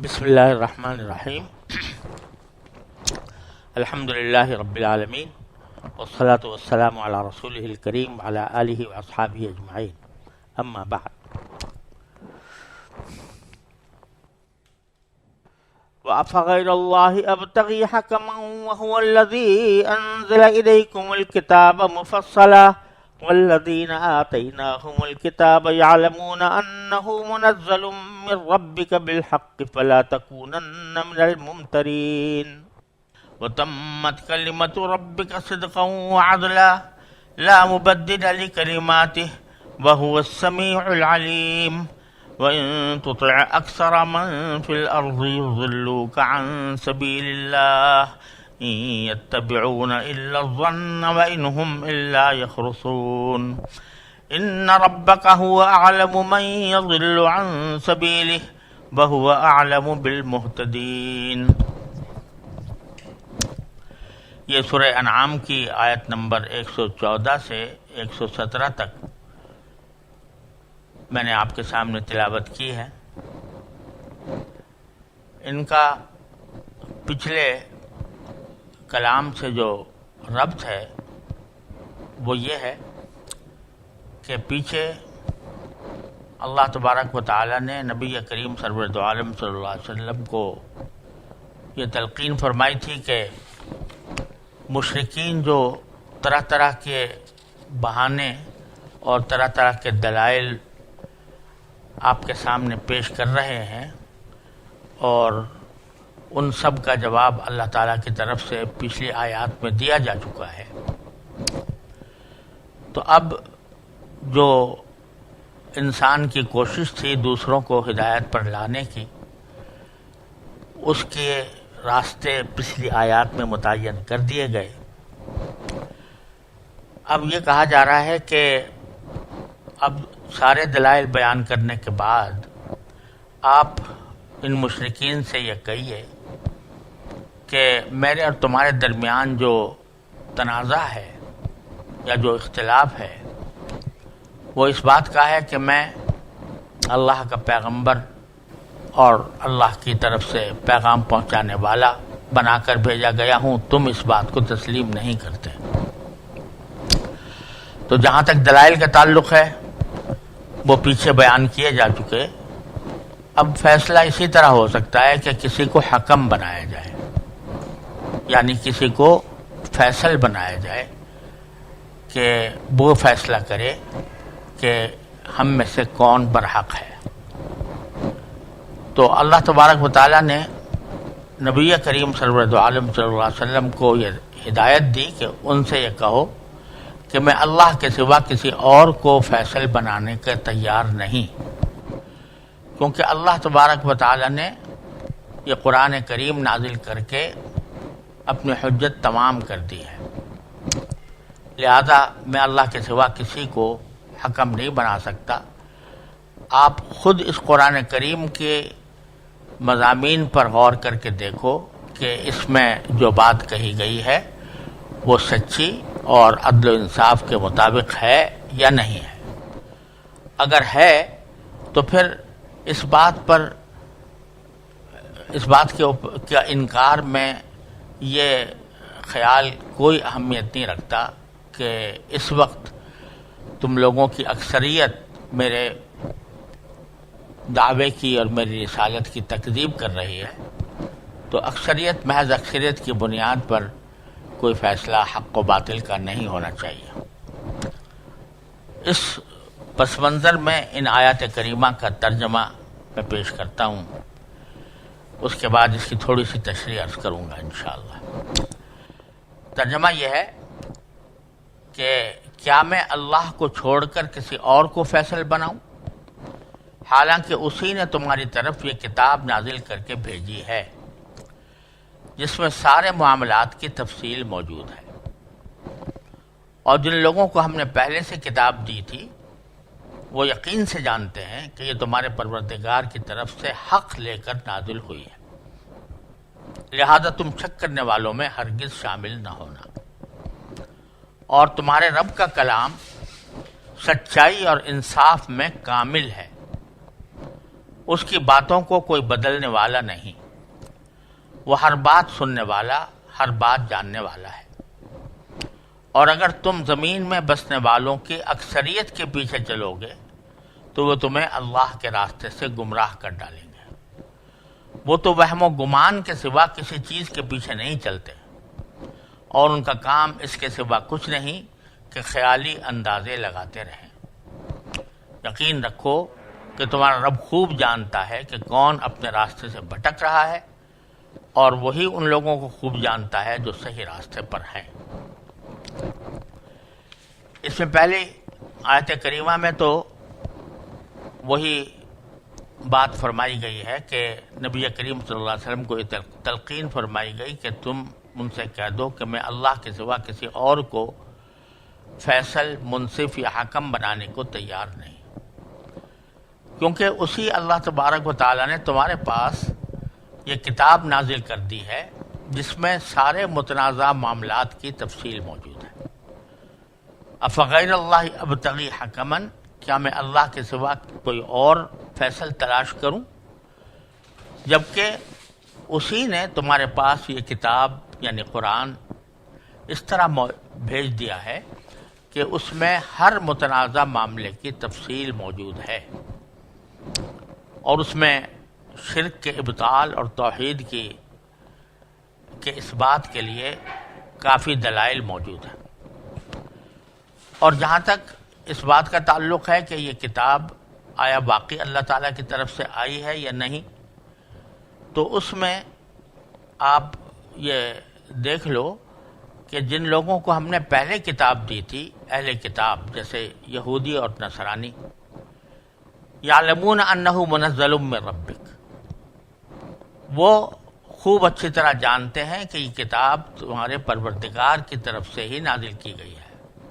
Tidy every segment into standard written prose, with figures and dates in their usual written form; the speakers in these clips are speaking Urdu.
بسم اللہ الرحمن الرحیم الحمد للہ رب العالمین والصلاة والسلام علی رسولہ الکریم وعلی آلہ واصحابہ اجمعین اما بعد وأفغير الله أبتغي حكما وهو الذي أنزل إليكم الكتاب مفصلا والذين آتيناهم الكتاب يعلمون أنه منزل من ربك بالحق فلا تكونن من الممترين وتمت كلمة ربك صدقا وعدلا لا مبدل لكلماته وهو السميع العليم وإن تطع أكثر من في الأرض يضلوك عن سبيل الله إن يتبعون إلا الظن وإن هم إلا يخرصون إن ربك هو أعلم من يضل عن سبيله وهو أعلم بالمهتدين۔ یہ سورہ انعام کی آیت نمبر 114 سے 117 تک میں نے آپ کے سامنے تلاوت کی ہے۔ ان کا پچھلے کلام سے جو ربط ہے وہ یہ ہے کہ پیچھے اللہ تبارک و تعالی نے نبی کریم سرور دو عالم صلی اللہ علیہ وسلم کو یہ تلقین فرمائی تھی کہ مشرکین جو طرح طرح کے بہانے اور طرح طرح کے دلائل آپ کے سامنے پیش کر رہے ہیں اور ان سب کا جواب اللہ تعالیٰ کی طرف سے پچھلی آیات میں دیا جا چکا ہے، تو اب جو انسان کی کوشش تھی دوسروں کو ہدایت پر لانے کی، اس کے راستے پچھلی آیات میں متعین کر دیے گئے۔ اب یہ کہا جا رہا ہے کہ اب سارے دلائل بیان کرنے کے بعد آپ ان مشرکین سے یہ کہیے کہ میرے اور تمہارے درمیان جو تنازع ہے یا جو اختلاف ہے وہ اس بات کا ہے کہ میں اللہ کا پیغمبر اور اللہ کی طرف سے پیغام پہنچانے والا بنا کر بھیجا گیا ہوں، تم اس بات کو تسلیم نہیں کرتے۔ تو جہاں تک دلائل کا تعلق ہے وہ پیچھے بیان کیے جا چکے۔ اب فیصلہ اسی طرح ہو سکتا ہے کہ کسی کو حکم بنایا جائے، یعنی کسی کو فیصل بنایا جائے کہ وہ فیصلہ کرے کہ ہم میں سے کون برحق ہے۔ تو اللہ تبارک و تعالیٰ نے نبی کریم سرور دو عالم صلی اللہ علیہ وسلم کو یہ ہدایت دی کہ ان سے یہ کہو کہ میں اللہ کے سوا کسی اور کو فیصل بنانے کے تیار نہیں، کیونکہ اللہ تبارک و تعالیٰ نے یہ قرآن کریم نازل کر کے اپنی حجت تمام کر دی ہے، لہذا میں اللہ کے سوا کسی کو حکم نہیں بنا سکتا۔ آپ خود اس قرآن کریم کے مضامین پر غور کر کے دیکھو کہ اس میں جو بات کہی گئی ہے وہ سچی اور عدل و انصاف کے مطابق ہے یا نہیں ہے۔ اگر ہے تو پھر اس بات کے انکار میں یہ خیال کوئی اہمیت نہیں رکھتا کہ اس وقت تم لوگوں کی اکثریت میرے دعوے کی اور میری رسالت کی تکذیب کر رہی ہے، تو اکثریت محض اکثریت کی بنیاد پر کوئی فیصلہ حق و باطل کا نہیں ہونا چاہیے۔ اس پس منظر میں ان آیات کریمہ کا ترجمہ میں پیش کرتا ہوں، اس کے بعد اس کی تھوڑی سی تشریح عرض کروں گا انشاءاللہ۔ ترجمہ یہ ہے کہ کیا میں اللہ کو چھوڑ کر کسی اور کو فیصل بناؤں، حالانکہ اسی نے تمہاری طرف یہ کتاب نازل کر کے بھیجی ہے جس میں سارے معاملات کی تفصیل موجود ہے، اور جن لوگوں کو ہم نے پہلے سے کتاب دی تھی وہ یقین سے جانتے ہیں کہ یہ تمہارے پروردگار کی طرف سے حق لے کر نازل ہوئی ہے، لہذا تم شک کرنے والوں میں ہرگز شامل نہ ہونا، اور تمہارے رب کا کلام سچائی اور انصاف میں کامل ہے، اس کی باتوں کو کوئی بدلنے والا نہیں، وہ ہر بات سننے والا، ہر بات جاننے والا ہے۔ اور اگر تم زمین میں بسنے والوں کی اکثریت کے پیچھے چلو گے تو وہ تمہیں اللہ کے راستے سے گمراہ کر ڈالیں گے۔ وہ تو وہم و گمان کے سوا کسی چیز کے پیچھے نہیں چلتے، اور ان کا کام اس کے سوا کچھ نہیں کہ خیالی اندازے لگاتے رہیں۔ یقین رکھو کہ تمہارا رب خوب جانتا ہے کہ کون اپنے راستے سے بھٹک رہا ہے، اور وہی ان لوگوں کو خوب جانتا ہے جو صحیح راستے پر ہیں۔ اس میں پہلی آیت کریمہ میں تو وہی بات فرمائی گئی ہے کہ نبی کریم صلی اللہ علیہ وسلم کو یہ تلقین فرمائی گئی کہ تم ان سے کہہ دو کہ میں اللہ کے سوا کسی اور کو فیصل، منصف یا حکم بنانے کو تیار نہیں، کیونکہ اسی اللہ تبارک و تعالیٰ نے تمہارے پاس یہ کتاب نازل کر دی ہے جس میں سارے متنازع معاملات کی تفصیل موجود ہے۔ افغیر اللہ ابتغی حکما، کیا میں اللہ کے سوا کوئی اور فیصل تلاش کروں، جبکہ اسی نے تمہارے پاس یہ کتاب یعنی قرآن اس طرح بھیج دیا ہے کہ اس میں ہر متنازع معاملے کی تفصیل موجود ہے، اور اس میں شرک کے ابطال اور توحید کے اس بات کے لیے کافی دلائل موجود ہیں۔ اور جہاں تک اس بات کا تعلق ہے کہ یہ کتاب آیا واقعی اللہ تعالیٰ کی طرف سے آئی ہے یا نہیں، تو اس میں آپ یہ دیکھ لو کہ جن لوگوں کو ہم نے پہلے کتاب دی تھی، اہل کتاب جیسے یہودی اور نصرانی، یعلمون انہ منزل من ربک، وہ خوب اچھی طرح جانتے ہیں کہ یہ کتاب تمہارے پروردگار کی طرف سے ہی نازل کی گئی ہے،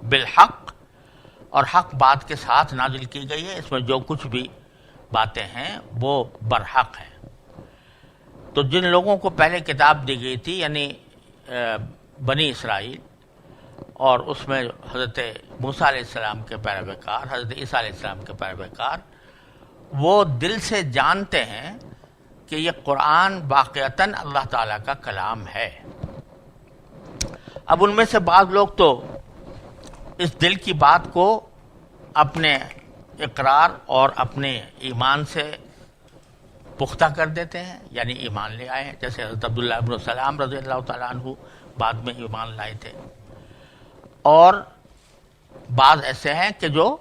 بالحق، اور حق بات کے ساتھ نازل کی گئی ہے۔ اس میں جو کچھ بھی باتیں ہیں وہ برحق ہیں۔ تو جن لوگوں کو پہلے کتاب دی گئی تھی یعنی بنی اسرائیل، اور اس میں حضرت موسیٰ علیہ السلام کے پیروکار، حضرت عیسیٰ علیہ السلام کے پیروکار، وہ دل سے جانتے ہیں کہ یہ قرآن واقعتاً اللہ تعالیٰ کا کلام ہے۔ اب ان میں سے بعض لوگ تو اس دل کی بات کو اپنے اقرار اور اپنے ایمان سے پختہ کر دیتے ہیں، یعنی ایمان لے آئے ہیں، جیسے حضرت عبداللہ ابن سلام رضی اللہ تعالیٰ عنہ بعد میں ایمان لائے تھے، اور بعض ایسے ہیں کہ جو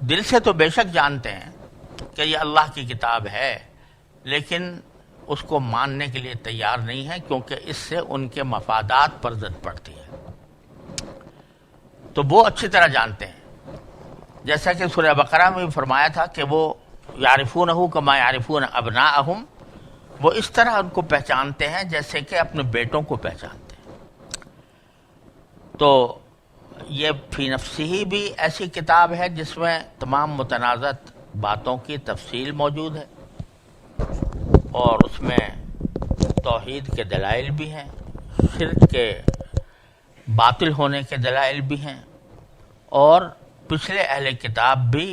دل سے تو بے شک جانتے ہیں کہ یہ اللہ کی کتاب ہے، لیکن اس کو ماننے کے لیے تیار نہیں ہے کیونکہ اس سے ان کے مفادات پر زد پڑتی ہے۔ تو وہ اچھی طرح جانتے ہیں، جیسا کہ سورہ بقرہ میں بھی فرمایا تھا کہ وہ یعرفونہ کما یعرفون ابناءہم، وہ اس طرح ان کو پہچانتے ہیں جیسے کہ اپنے بیٹوں کو پہچانتے ہیں۔ تو یہ فی نفسہ بھی ایسی کتاب ہے جس میں تمام متنازع باتوں کی تفصیل موجود ہے، اور اس میں توحید کے دلائل بھی ہیں، شرک کے باطل ہونے کے دلائل بھی ہیں، اور پچھلے اہل کتاب بھی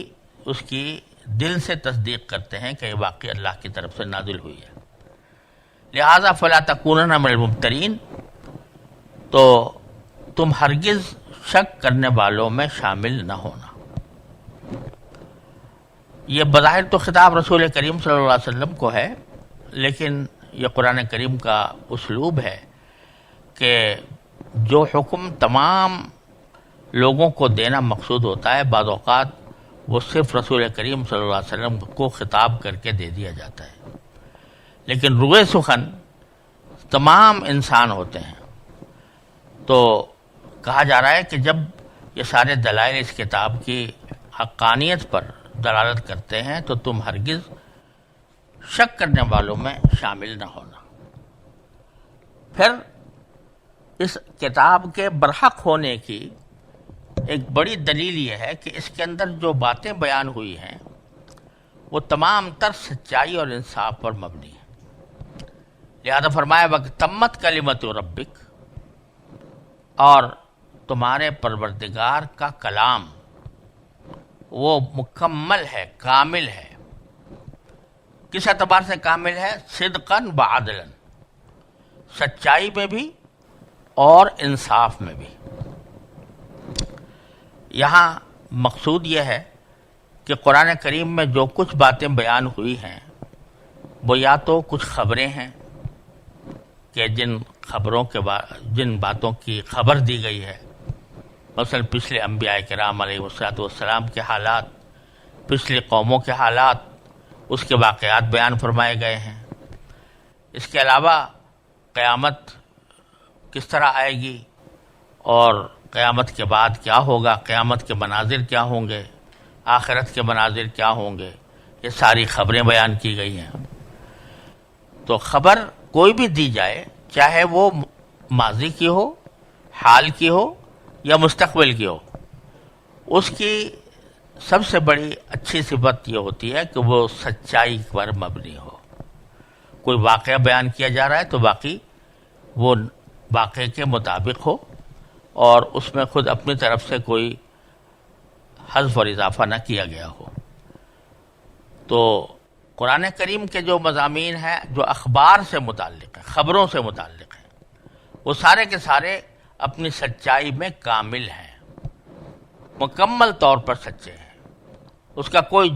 اس کی دل سے تصدیق کرتے ہیں کہ یہ واقعی اللہ کی طرف سے نازل ہوئی ہے۔ لہذا فلا تکونن من الممترین، تو تم ہرگز شک کرنے والوں میں شامل نہ ہونا۔ یہ بظاہر تو خطاب رسول کریم صلی اللہ علیہ وسلم کو ہے، لیکن یہ قرآن کریم کا اسلوب ہے کہ جو حکم تمام لوگوں کو دینا مقصود ہوتا ہے، بعض اوقات وہ صرف رسول کریم صلی اللہ علیہ وسلم کو خطاب کر کے دے دیا جاتا ہے، لیکن روئے سخن تمام انسان ہوتے ہیں۔ تو کہا جا رہا ہے کہ جب یہ سارے دلائل اس کتاب کی حقانیت پر دلالت کرتے ہیں تو تم ہرگز شک کرنے والوں میں شامل نہ ہونا۔ پھر اس کتاب کے برحق ہونے کی ایک بڑی دلیل یہ ہے کہ اس کے اندر جو باتیں بیان ہوئی ہیں وہ تمام تر سچائی اور انصاف پر مبنی ہے۔ لہذا فرمایا وَتَمَّتْ کَلِمَتُ رَبِّکَ، اور تمہارے پروردگار کا کلام وہ مکمل ہے، کامل ہے، کس اعتبار سے کامل ہے؟ صدقاً و عدلاً، سچائی میں بھی اور انصاف میں بھی۔ یہاں مقصود یہ ہے کہ قرآن کریم میں جو کچھ باتیں بیان ہوئی ہیں وہ یا تو کچھ خبریں ہیں کہ جن باتوں کی خبر دی گئی ہے، مثلا پچھلے انبیاء کرام علیہ والسلام کے حالات، پچھلی قوموں کے حالات، اس کے واقعات بیان فرمائے گئے ہیں۔ اس کے علاوہ قیامت کس طرح آئے گی اور قیامت کے بعد کیا ہوگا، قیامت کے مناظر کیا ہوں گے، آخرت کے مناظر کیا ہوں گے، یہ ساری خبریں بیان کی گئی ہیں۔ تو خبر کوئی بھی دی جائے، چاہے وہ ماضی کی ہو، حال کی ہو یا مستقبل کی ہو، اس کی سب سے بڑی اچھی صفت یہ ہوتی ہے کہ وہ سچائی پر مبنی ہو۔ کوئی واقعہ بیان کیا جا رہا ہے تو باقی وہ واقعے کے مطابق ہو اور اس میں خود اپنی طرف سے کوئی حذف اور اضافہ نہ کیا گیا ہو۔ تو قرآن کریم کے جو مضامین ہیں جو اخبار سے متعلق ہیں، خبروں سے متعلق ہیں، وہ سارے کے سارے اپنی سچائی میں کامل ہیں، مکمل طور پر سچے ہیں۔ اس کا کوئی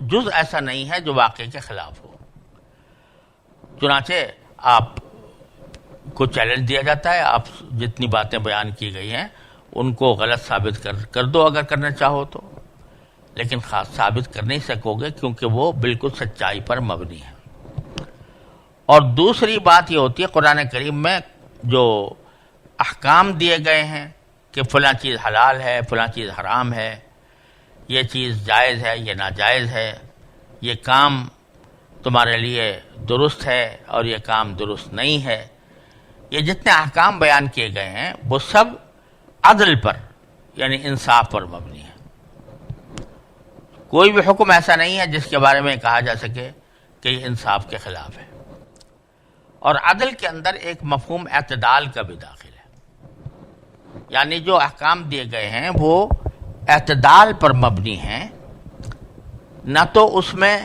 جز ایسا نہیں ہے جو واقعے کے خلاف ہو۔ چنانچہ آپ کو چیلنج دیا جاتا ہے، آپ جتنی باتیں بیان کی گئی ہیں ان کو غلط ثابت کر دو اگر کرنا چاہو تو، لیکن خاص ثابت کر نہیں سکو گے کیونکہ وہ بالکل سچائی پر مبنی ہے۔ اور دوسری بات یہ ہوتی ہے قرآن کریم میں جو احکام دیے گئے ہیں کہ فلاں چیز حلال ہے، فلاں چیز حرام ہے، یہ چیز جائز ہے، یہ ناجائز ہے، یہ کام تمہارے لیے درست ہے اور یہ کام درست نہیں ہے، یہ جتنے احکام بیان کیے گئے ہیں وہ سب عدل پر یعنی انصاف پر مبنی ہے۔ کوئی بھی حکم ایسا نہیں ہے جس کے بارے میں کہا جا سکے کہ یہ انصاف کے خلاف ہے۔ اور عدل کے اندر ایک مفہوم اعتدال کا بھی داخل ہے، یعنی جو احکام دیے گئے ہیں وہ اعتدال پر مبنی ہیں، نہ تو اس میں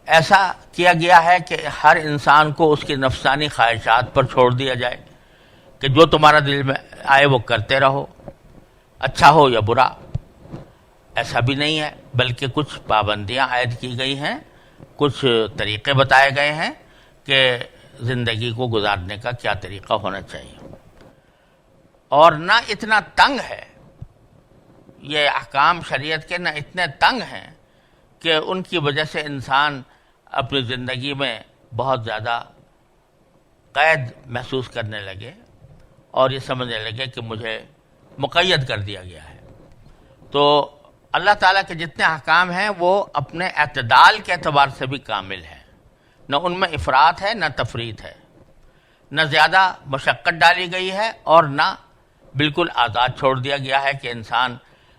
ایسا کیا گیا ہے کہ ہر انسان کو اس کی نفسانی خواہشات پر چھوڑ دیا جائے کہ جو تمہارا دل میں آئے وہ کرتے رہو، اچھا ہو یا برا، ایسا بھی نہیں ہے، بلکہ کچھ پابندیاں عائد کی گئی ہیں، کچھ طریقے بتائے گئے ہیں کہ زندگی کو گزارنے کا کیا طریقہ ہونا چاہیے۔ اور نہ اتنا تنگ ہے یہ احکام شریعت کے، نہ اتنے تنگ ہیں کہ ان کی وجہ سے انسان اپنی زندگی میں بہت زیادہ قید محسوس کرنے لگے اور یہ سمجھنے لگے کہ مجھے مقید کر دیا گیا ہے۔ تو اللہ تعالیٰ کے جتنے احکام ہیں وہ اپنے اعتدال کے اعتبار سے بھی کامل ہیں، نہ ان میں افراط ہے نہ تفریط ہے، نہ زیادہ مشقت ڈالی گئی ہے اور نہ بالکل آزاد چھوڑ دیا گیا ہے کہ انسان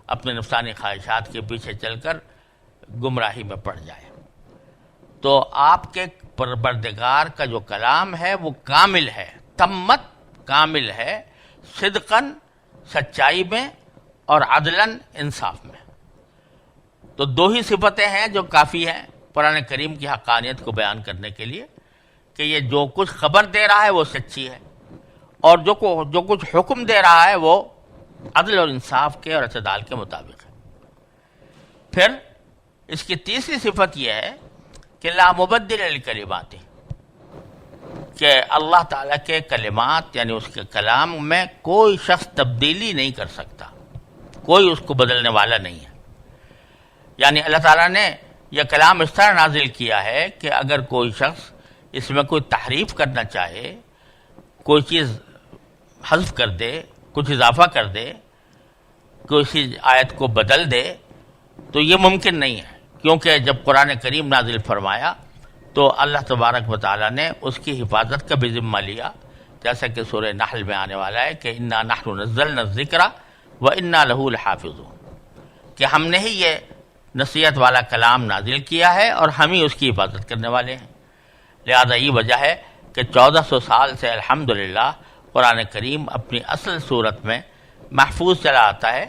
اپنے نفسانی خواہشات کے پیچھے چل کر گمراہی میں پڑ جائے۔ تو آپ کے پروردگار کا جو کلام ہے وہ کامل ہے، تمت کامل ہے، صدقاً سچائی میں اور عدلاً انصاف میں۔ تو دو ہی صفتیں ہیں جو کافی ہیں قرآن کریم کی حقانیت کو بیان کرنے کے لیے کہ یہ جو کچھ خبر دے رہا ہے وہ سچی ہے، اور جو کچھ حکم دے رہا ہے وہ عدل اور انصاف کے اور اعتدال کے مطابق ہے۔ پھر اس کی تیسری صفت یہ ہے کہ لا مبدل لکلماتہ، کہ اللہ تعالیٰ کے کلمات یعنی اس کے کلام میں کوئی شخص تبدیلی نہیں کر سکتا، کوئی اس کو بدلنے والا نہیں ہے۔ یعنی اللہ تعالیٰ نے یہ کلام اس طرح نازل کیا ہے کہ اگر کوئی شخص اس میں کوئی تحریف کرنا چاہے، کوئی چیز حذف کر دے، کچھ اضافہ کر دے، کسی آیت کو بدل دے، تو یہ ممکن نہیں ہے، کیونکہ جب قرآن کریم نازل فرمایا تو اللہ تبارک و تعالیٰ نے اس کی حفاظت کا بھی ذمہ لیا، جیسا کہ سورہ نحل میں آنے والا ہے کہ انا نحن نزلنا الذکر وانا لہ لحافظون، کہ ہم نے ہی یہ نصیحت والا کلام نازل کیا ہے اور ہم ہی اس کی حفاظت کرنے والے ہیں۔ لہذا یہ وجہ ہے کہ 1400 سال سے الحمدللہ قرآن کریم اپنی اصل صورت میں محفوظ چلا آتا ہے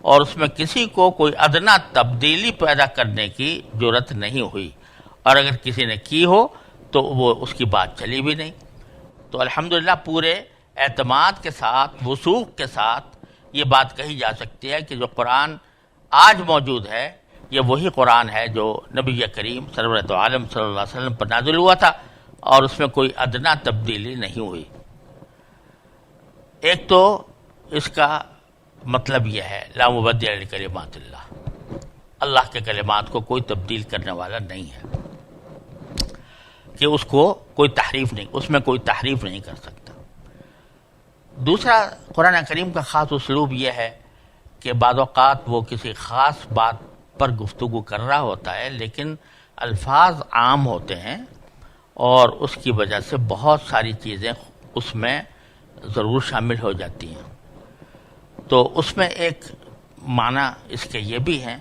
اور اس میں کسی کو کوئی ادنا تبدیلی پیدا کرنے کی جرت نہیں ہوئی، اور اگر کسی نے کی ہو تو وہ اس کی بات چلی بھی نہیں۔ تو الحمدللہ پورے اعتماد کے ساتھ، وثوق کے ساتھ یہ بات کہی جا سکتی ہے کہ جو قرآن آج موجود ہے یہ وہی قرآن ہے جو نبی کریم سرورت عالم صلی اللہ علیہ وسلم پر نازل ہوا تھا، اور اس میں کوئی ادنا تبدیلی نہیں ہوئی۔ ایک تو اس کا مطلب یہ ہے لا مبدل لکلمات اللہ، اللہ کے کلمات کو کوئی تبدیل کرنے والا نہیں ہے، کہ اس کو کوئی تحریف نہیں، اس میں کوئی تحریف نہیں کر سکتا۔ دوسرا، قرآن کریم کا خاص اسلوب یہ ہے کہ بعض اوقات وہ کسی خاص بات پر گفتگو کر رہا ہوتا ہے لیکن الفاظ عام ہوتے ہیں، اور اس کی وجہ سے بہت ساری چیزیں اس میں ضرور شامل ہو جاتی ہیں۔ تو اس میں ایک معنی اس کے یہ بھی ہیں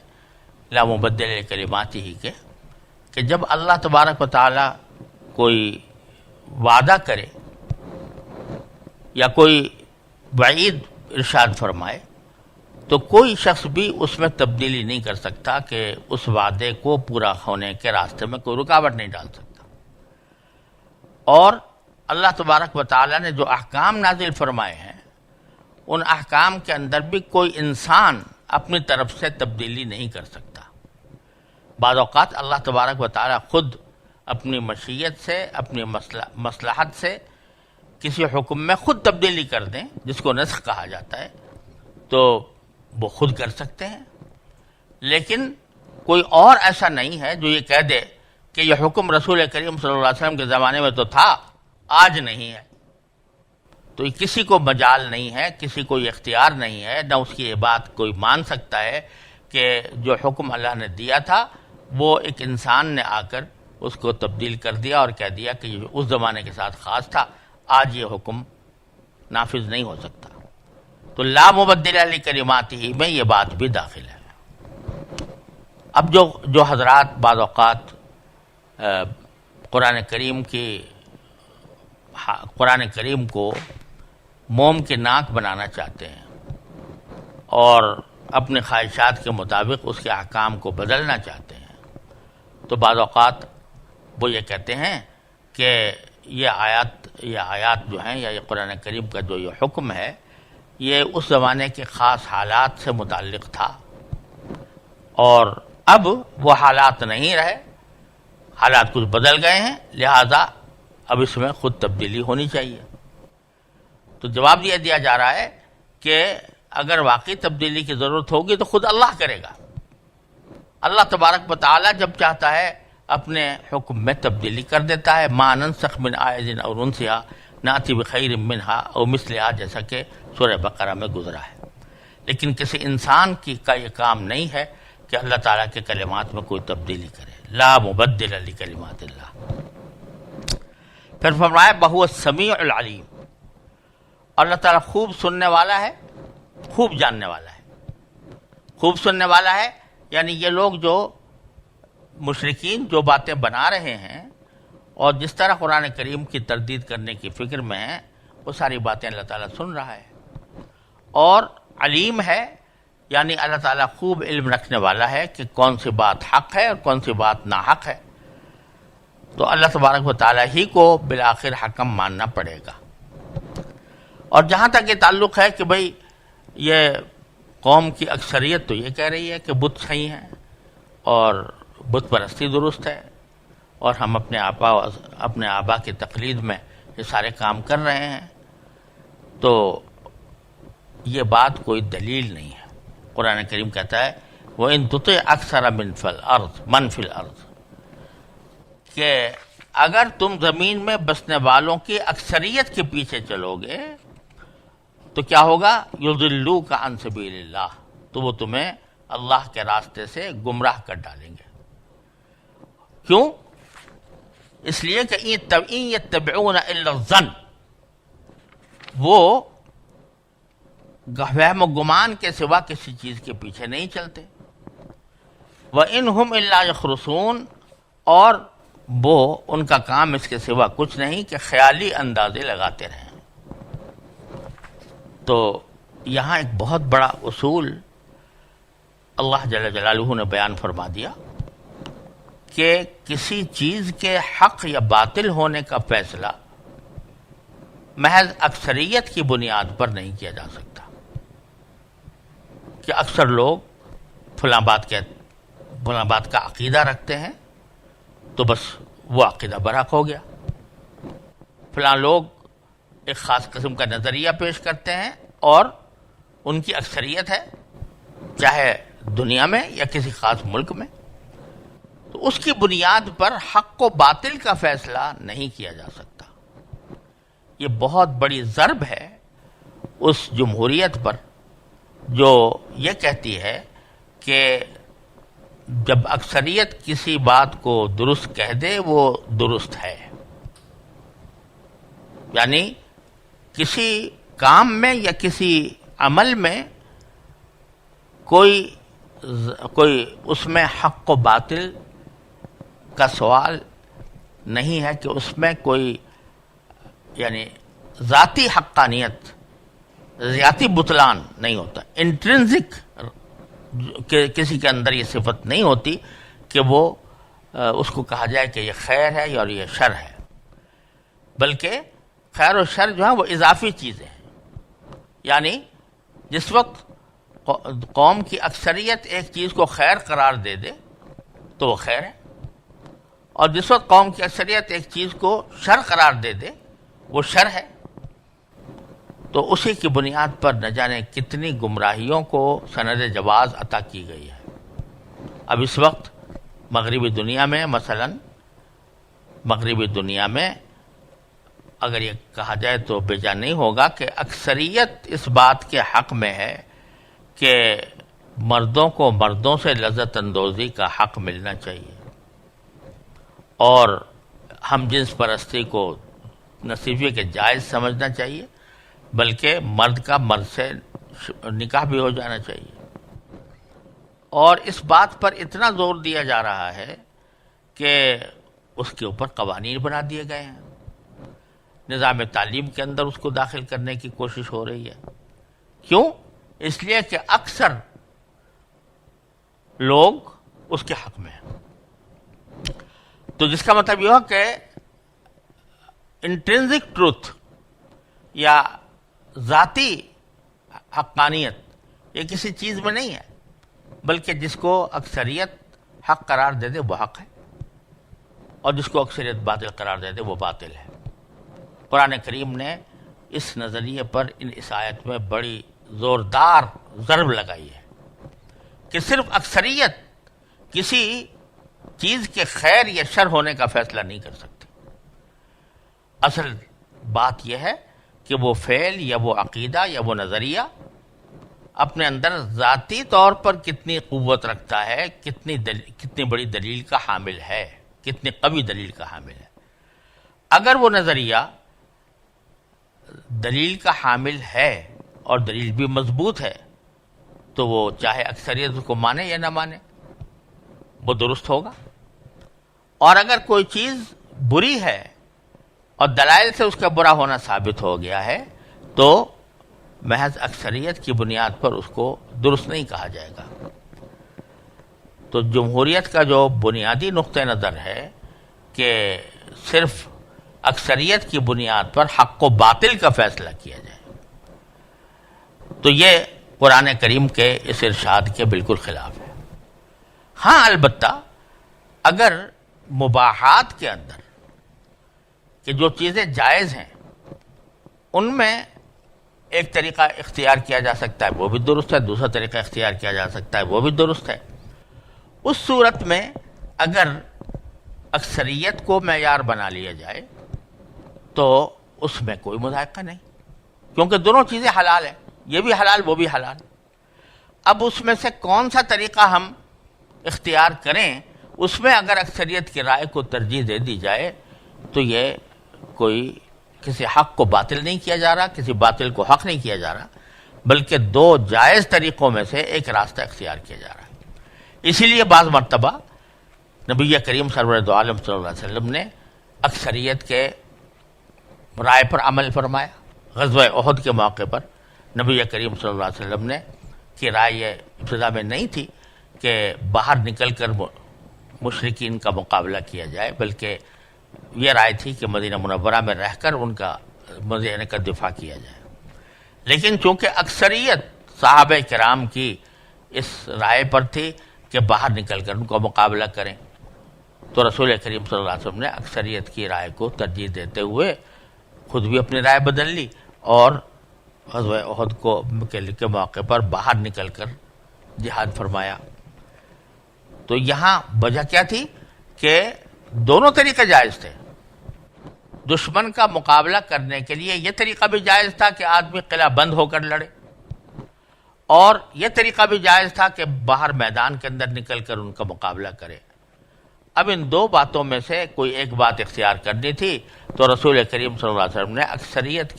لا مبدل لکلماتہ ہی کے، کہ جب اللہ تبارک و تعالی کوئی وعدہ کرے یا کوئی وعید ارشاد فرمائے تو کوئی شخص بھی اس میں تبدیلی نہیں کر سکتا کہ اس وعدے کو پورا ہونے کے راستے میں کوئی رکاوٹ نہیں ڈال سکتا۔ اور اللہ تبارک و تعالیٰ نے جو احکام نازل فرمائے ہیں ان احکام کے اندر بھی کوئی انسان اپنی طرف سے تبدیلی نہیں کر سکتا۔ بعض اوقات اللہ تبارک و تعالیٰ خود اپنی مشیت سے، اپنی مصلحت سے کسی حکم میں خود تبدیلی کر دیں، جس کو نسخ کہا جاتا ہے، تو وہ خود کر سکتے ہیں۔ لیکن کوئی اور ایسا نہیں ہے جو یہ کہہ دے کہ یہ حکم رسول کریم صلی اللہ علیہ وسلم کے زمانے میں تو تھا، آج نہیں ہے۔ تو کسی کو مجال نہیں ہے، کسی کو اختیار نہیں ہے، نہ اس کی یہ بات کوئی مان سکتا ہے کہ جو حکم اللہ نے دیا تھا وہ ایک انسان نے آ کر اس کو تبدیل کر دیا اور کہہ دیا کہ یہ اس زمانے کے ساتھ خاص تھا، آج یہ حکم نافذ نہیں ہو سکتا۔ تو لا مبدل لکلماتہ ہی میں یہ بات بھی داخل ہے۔ اب جو حضرات بعض اوقات قرآن کریم کو موم کے ناک بنانا چاہتے ہیں اور اپنے خواہشات کے مطابق اس کے احکام کو بدلنا چاہتے ہیں، تو بعض اوقات وہ یہ کہتے ہیں کہ یہ آیات جو ہیں یا یہ قرآن کریم کا جو یہ حکم ہے یہ اس زمانے کے خاص حالات سے متعلق تھا، اور اب وہ حالات نہیں رہے، حالات کچھ بدل گئے ہیں، لہذا اب اس میں خود تبدیلی ہونی چاہیے۔ تو جواب یہ دیا جا رہا ہے کہ اگر واقعی تبدیلی کی ضرورت ہوگی تو خود اللہ کرے گا۔ اللہ تبارک و تعالی جب چاہتا ہے اپنے حکم میں تبدیلی کر دیتا ہے، ما ننسخ من آیۃ او ننسھا نأتی بخیر منہا او مثلھا، جیسا کہ سورہ بقرہ میں گزرا ہے۔ لیکن کسی انسان کا یہ کام نہیں ہے کہ اللہ تعالیٰ کے کلمات میں کوئی تبدیلی کرے۔ لا مبدل لکلمات اللہ۔ پھر فرمایا بہو السمیع العلیم، اللہ تعالیٰ خوب سننے والا ہے، خوب جاننے والا ہے۔ خوب سننے والا ہے یعنی یہ لوگ جو مشرکین جو باتیں بنا رہے ہیں اور جس طرح قرآن کریم کی تردید کرنے کی فکر میں ہیں، وہ ساری باتیں اللہ تعالیٰ سن رہا ہے۔ اور علیم ہے یعنی اللہ تعالیٰ خوب علم رکھنے والا ہے کہ کون سی بات حق ہے اور کون سی بات ناحق ہے۔ تو اللہ تبارک و تعالیٰ ہی کو بالآخر حکم ماننا پڑے گا۔ اور جہاں تک یہ تعلق ہے کہ بھئی یہ قوم کی اکثریت تو یہ کہہ رہی ہے کہ بت صحیح ہیں اور بت پرستی درست ہے، اور ہم اپنے آبا کی تقلید میں یہ سارے کام کر رہے ہیں، تو یہ بات کوئی دلیل نہیں ہے۔ قرآن کریم کہتا ہے وَإِن تُطِعْ أَكْثَرَ مَنْ فِي الْأَرْضِ، کہ اگر تم زمین میں بسنے والوں کی اکثریت کے پیچھے چلو گے تو کیا ہوگا؟ يُضِلُّوكَ عَنْ سَبِيلِ اللَّهِ، تو وہ تمہیں اللہ کے راستے سے گمراہ کر ڈالیں گے۔ کیوں؟ اس لیے کہ إِن يَتَّبِعُونَ إِلَّا الظَّنَّ، وہ وہم و گمان کے سوا کسی چیز کے پیچھے نہیں چلتے۔ وَإِنْ هُمْ إِلَّا يَخْرُصُونَ، اور وہ ان کا کام اس کے سوا کچھ نہیں کہ خیالی اندازے لگاتے رہیں۔ تو یہاں ایک بہت بڑا اصول اللہ جل جلالہ نے بیان فرما دیا کہ کسی چیز کے حق یا باطل ہونے کا فیصلہ محض اکثریت کی بنیاد پر نہیں کیا جا سکتا کہ اکثر لوگ فلاں بات کا عقیدہ رکھتے ہیں تو بس وہ عقیدہ برحق ہو گیا، فلاں لوگ ایک خاص قسم کا نظریہ پیش کرتے ہیں اور ان کی اکثریت ہے چاہے دنیا میں یا کسی خاص ملک میں، تو اس کی بنیاد پر حق و باطل کا فیصلہ نہیں کیا جا سکتا۔ یہ بہت بڑی ضرب ہے اس جمہوریت پر جو یہ کہتی ہے کہ جب اکثریت کسی بات کو درست کہہ دے وہ درست ہے، یعنی کسی کام میں یا کسی عمل میں کوئی اس میں حق و باطل کا سوال نہیں ہے کہ اس میں کوئی یعنی ذاتی حقانیت، ذاتی بطلان نہیں ہوتا، انٹرنزک کسی کے اندر یہ صفت نہیں ہوتی کہ وہ اس کو کہا جائے کہ یہ خیر ہے اور یہ شر ہے، بلکہ خیر و شر جو ہے وہ اضافی چیزیں ہیں۔ یعنی جس وقت قوم کی اکثریت ایک چیز کو خیر قرار دے دے تو وہ خیر ہے، اور جس وقت قوم کی اکثریت ایک چیز کو شر قرار دے دے وہ شر ہے۔ تو اسی کی بنیاد پر نہ جانے کتنی گمراہیوں کو سند جواز عطا کی گئی ہے۔ اب اس وقت مغربی دنیا میں مغربی دنیا میں اگر یہ کہا جائے تو بیجا نہیں ہوگا کہ اکثریت اس بات کے حق میں ہے کہ مردوں کو مردوں سے لذت اندوزی کا حق ملنا چاہیے اور ہم جنس پرستی کو نہ صرف یہ کہ جائز سمجھنا چاہیے بلکہ مرد کا مرد سے نکاح بھی ہو جانا چاہیے، اور اس بات پر اتنا زور دیا جا رہا ہے کہ اس کے اوپر قوانین بنا دیے گئے ہیں، نظام تعلیم کے اندر اس کو داخل کرنے کی کوشش ہو رہی ہے۔ کیوں؟ اس لیے کہ اکثر لوگ اس کے حق میں ہیں، تو جس کا مطلب یہ ہو کہ انٹرنزک ٹروتھ یا ذاتی حقانیت یہ کسی چیز میں نہیں ہے، بلکہ جس کو اکثریت حق قرار دے دے وہ حق ہے اور جس کو اکثریت باطل قرار دے دے وہ باطل ہے۔ قرآن کریم نے اس نظریے پر اس آیت میں بڑی زوردار ضرب لگائی ہے کہ صرف اکثریت کسی چیز کے خیر یا شر ہونے کا فیصلہ نہیں کر سکتی۔ اصل بات یہ ہے کہ وہ فعل یا وہ عقیدہ یا وہ نظریہ اپنے اندر ذاتی طور پر کتنی قوت رکھتا ہے، کتنی بڑی دلیل کا حامل ہے، کتنی قوی دلیل کا حامل ہے۔ اگر وہ نظریہ دلیل کا حامل ہے اور دلیل بھی مضبوط ہے تو وہ چاہے اکثریت اس کو مانے یا نہ مانے وہ درست ہوگا، اور اگر کوئی چیز بری ہے اور دلائل سے اس کا برا ہونا ثابت ہو گیا ہے تو محض اکثریت کی بنیاد پر اس کو درست نہیں کہا جائے گا۔ تو جمہوریت کا جو بنیادی نقطہ نظر ہے کہ صرف اکثریت کی بنیاد پر حق و باطل کا فیصلہ کیا جائے، تو یہ قرآن کریم کے اس ارشاد کے بالکل خلاف ہے۔ ہاں البتہ اگر مباحات کے اندر کہ جو چیزیں جائز ہیں ان میں ایک طریقہ اختیار کیا جا سکتا ہے وہ بھی درست ہے، دوسرا طریقہ اختیار کیا جا سکتا ہے وہ بھی درست ہے، اس صورت میں اگر اکثریت کو معیار بنا لیا جائے تو اس میں کوئی مذائقہ نہیں، کیونکہ دونوں چیزیں حلال ہیں، یہ بھی حلال وہ بھی حلال۔ اب اس میں سے کون سا طریقہ ہم اختیار کریں، اس میں اگر اکثریت کی رائے کو ترجیح دے دی جائے تو یہ کوئی کسی حق کو باطل نہیں کیا جا رہا، کسی باطل کو حق نہیں کیا جا رہا، بلکہ دو جائز طریقوں میں سے ایک راستہ اختیار کیا جا رہا ہے۔ اسی لیے بعض مرتبہ نبی کریم سرور دو عالم صلی اللہ علیہ وسلم نے اکثریت کے رائے پر عمل فرمایا۔ غزوہ احد کے موقع پر نبی کریم صلی اللہ علیہ وسلم نے کی رائے یہ ابتدا میں نہیں تھی کہ باہر نکل کر مشرکین کا مقابلہ کیا جائے، بلکہ یہ رائے تھی کہ مدینہ منورہ میں رہ کر ان کا مدینہ کا دفاع کیا جائے۔ لیکن چونکہ اکثریت صحابہ کرام کی اس رائے پر تھی کہ باہر نکل کر ان کو مقابلہ کریں، تو رسول کریم صلی اللہ علیہ وسلم نے اکثریت کی رائے کو ترجیح دیتے ہوئے خود بھی اپنی رائے بدل لی اور غزوہ احد کے موقع پر باہر نکل کر جہاد فرمایا۔ تو یہاں وجہ کیا تھی کہ دونوں طریقے جائز تھے۔ دشمن کا مقابلہ کرنے کے لیے یہ طریقہ بھی جائز تھا کہ آدمی قلعہ بند ہو کر لڑے، اور یہ طریقہ بھی جائز تھا کہ باہر میدان کے اندر نکل کر ان کا مقابلہ کرے۔ اب ان دو باتوں میں سے کوئی ایک بات اختیار کرنی تھی، تو رسول کریم صلی اللہ علیہ وسلم نے اکثریت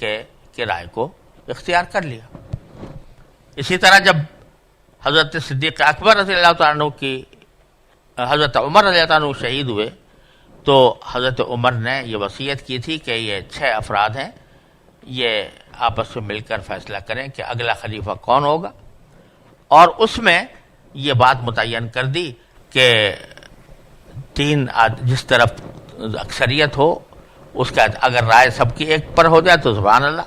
کے رائے کو اختیار کر لیا۔ اسی طرح جب حضرت صدیق اکبر رضی اللہ تعالیٰ عنہ کی حضرت عمر رضی اللہ عنہ شہید ہوئے، تو حضرت عمر نے یہ وصیت کی تھی کہ یہ 6 افراد ہیں، یہ آپس میں مل کر فیصلہ کریں کہ اگلا خلیفہ کون ہوگا، اور اس میں یہ بات متعین کر دی کہ 3 جس طرف اکثریت ہو اس کا اگر رائے سب کی ایک پر ہو جائے تو سبحان اللہ،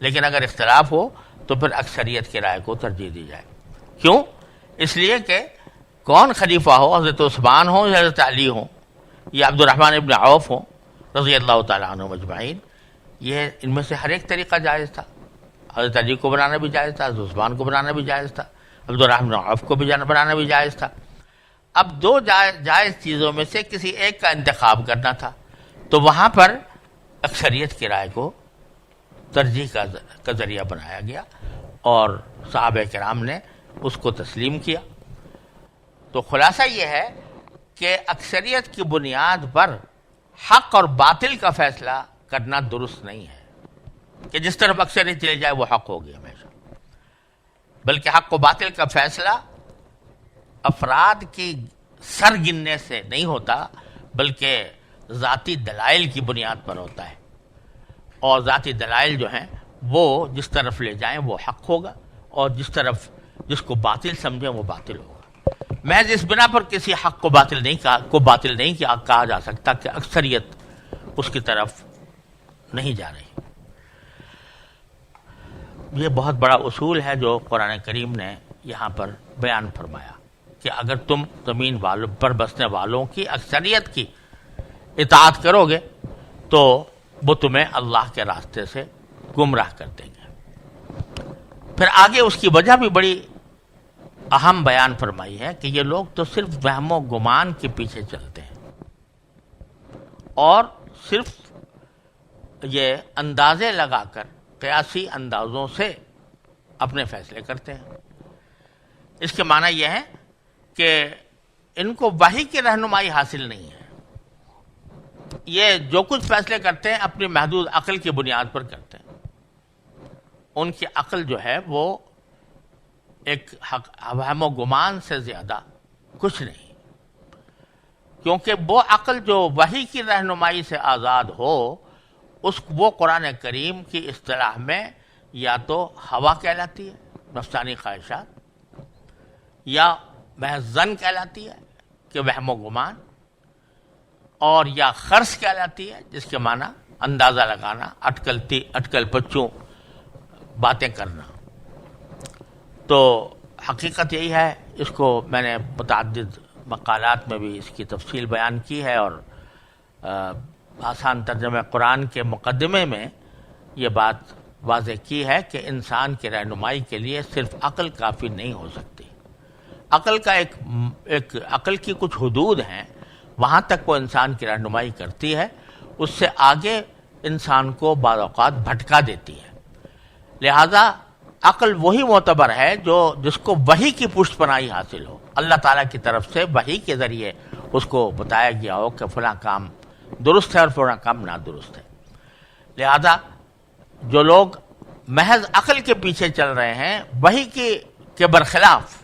لیکن اگر اختلاف ہو تو پھر اکثریت کی رائے کو ترجیح دی جائے۔ کیوں؟ اس لیے کہ کون خلیفہ ہو، حضرت عثمان ہوں یا حضرت علی ہوں یا عبد الرحمن ابن عوف ہوں رضی اللہ تعالیٰ عنہ مجمعین، یہ ان میں سے ہر ایک طریقہ جائز تھا۔ حضرت علی کو بنانا بھی جائز تھا، حضرت عثمان کو بنانا بھی جائز تھا، عبد الرحمن بن عوف کو بھی بنانا بھی جائز تھا۔ اب 2 جائز چیزوں میں سے کسی ایک کا انتخاب کرنا تھا، تو وہاں پر اکثریت کی رائے کو ترجیح کا ذریعہ بنایا گیا اور صحابہ کرام نے اس کو تسلیم کیا۔ تو خلاصہ یہ ہے کہ اکثریت کی بنیاد پر حق اور باطل کا فیصلہ کرنا درست نہیں ہے کہ جس طرف اکثریت چلے جائے وہ حق ہوگی ہمیشہ، بلکہ حق و باطل کا فیصلہ افراد کی سر گننے سے نہیں ہوتا، بلکہ ذاتی دلائل کی بنیاد پر ہوتا ہے، اور ذاتی دلائل جو ہیں وہ جس طرف لے جائیں وہ حق ہوگا، اور جس کو باطل سمجھیں وہ باطل ہوگا۔ محض اس بنا پر کسی حق کو باطل نہیں کہا جا سکتا کہ اکثریت اس کی طرف نہیں جا رہی۔ یہ بہت بڑا اصول ہے جو قرآن کریم نے یہاں پر بیان فرمایا کہ اگر تم زمین والوں پر بسنے والوں کی اکثریت کی اطاعت کرو گے تو وہ تمہیں اللہ کے راستے سے گمراہ کر دیں گے۔ پھر آگے اس کی وجہ بھی بڑی اہم بیان فرمائی ہے کہ یہ لوگ تو صرف وہم و گمان کے پیچھے چلتے ہیں اور صرف یہ اندازے لگا کر قیاسی اندازوں سے اپنے فیصلے کرتے ہیں۔ اس کے معنی یہ ہے کہ ان کو وحی کی رہنمائی حاصل نہیں ہے، یہ جو کچھ فیصلے کرتے ہیں اپنی محدود عقل کی بنیاد پر کرتے ہیں۔ ان کی عقل جو ہے وہ ایک وہم و گمان سے زیادہ کچھ نہیں، کیونکہ وہ عقل جو وحی کی رہنمائی سے آزاد ہو وہ قرآن کریم کی اصطلاح میں یا تو ہوا کہلاتی ہے، نفسانی خواہشات، یا محض ظن کہلاتی ہے کہ وہم و گمان، اور یا خرص کہلاتی ہے جس کے معنی اندازہ لگانا، اٹکل پچوں باتیں کرنا۔ تو حقیقت یہی ہے، اس کو میں نے متعدد مقالات میں بھی اس کی تفصیل بیان کی ہے، اور آسان ترجمہ قرآن کے مقدمے میں یہ بات واضح کی ہے کہ انسان کی رہنمائی کے لیے صرف عقل کافی نہیں ہو سکتی۔ عقل کا ایک عقل کی کچھ حدود ہیں، وہاں تک وہ انسان کی رہنمائی کرتی ہے، اس سے آگے انسان کو بعض اوقات بھٹکا دیتی ہے۔ لہذا عقل وہی معتبر ہے جس کو وحی کی پشت پناہی حاصل ہو، اللہ تعالیٰ کی طرف سے وحی کے ذریعے اس کو بتایا گیا ہو کہ فلاں کام درست ہے اور فلاں کام نادرست ہے۔ لہذا جو لوگ محض عقل کے پیچھے چل رہے ہیں وحی کے برخلاف،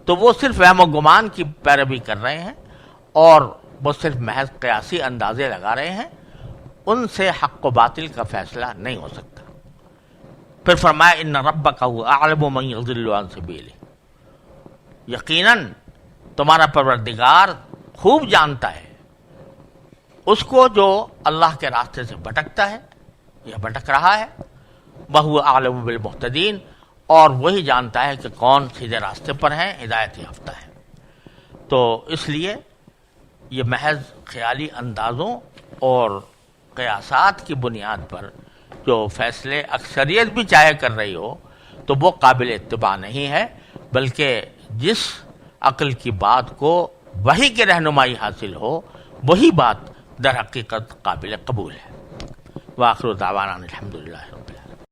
تو وہ صرف وہم و گمان کی پیروی کر رہے ہیں اور وہ صرف محض قیاسی اندازے لگا رہے ہیں، ان سے حق و باطل کا فیصلہ نہیں ہو سکتا۔ پھر فرمایا ان ربک هو اعلم من یضل عن سبیلہ، یقیناً تمہارا پروردگار خوب جانتا ہے اس کو جو اللہ کے راستے سے بھٹکتا ہے یا بھٹک رہا ہے، وَهُوَ أَعْلَمُ بِالْمُهْتَدِينَ، اور وہی جانتا ہے کہ کون سیدھے راستے پر ہیں، ہدایت یافتہ ہیں۔ تو اس لیے یہ محض خیالی اندازوں اور قیاسات کی بنیاد پر جو فیصلے اکثریت بھی چاہے کر رہی ہو تو وہ قابل اتباع نہیں ہے، بلکہ جس عقل کی بات کو وحی کی رہنمائی حاصل ہو وہی بات در حقیقت قابل قبول ہے۔ وآخر دعوانا الحمدللہ۔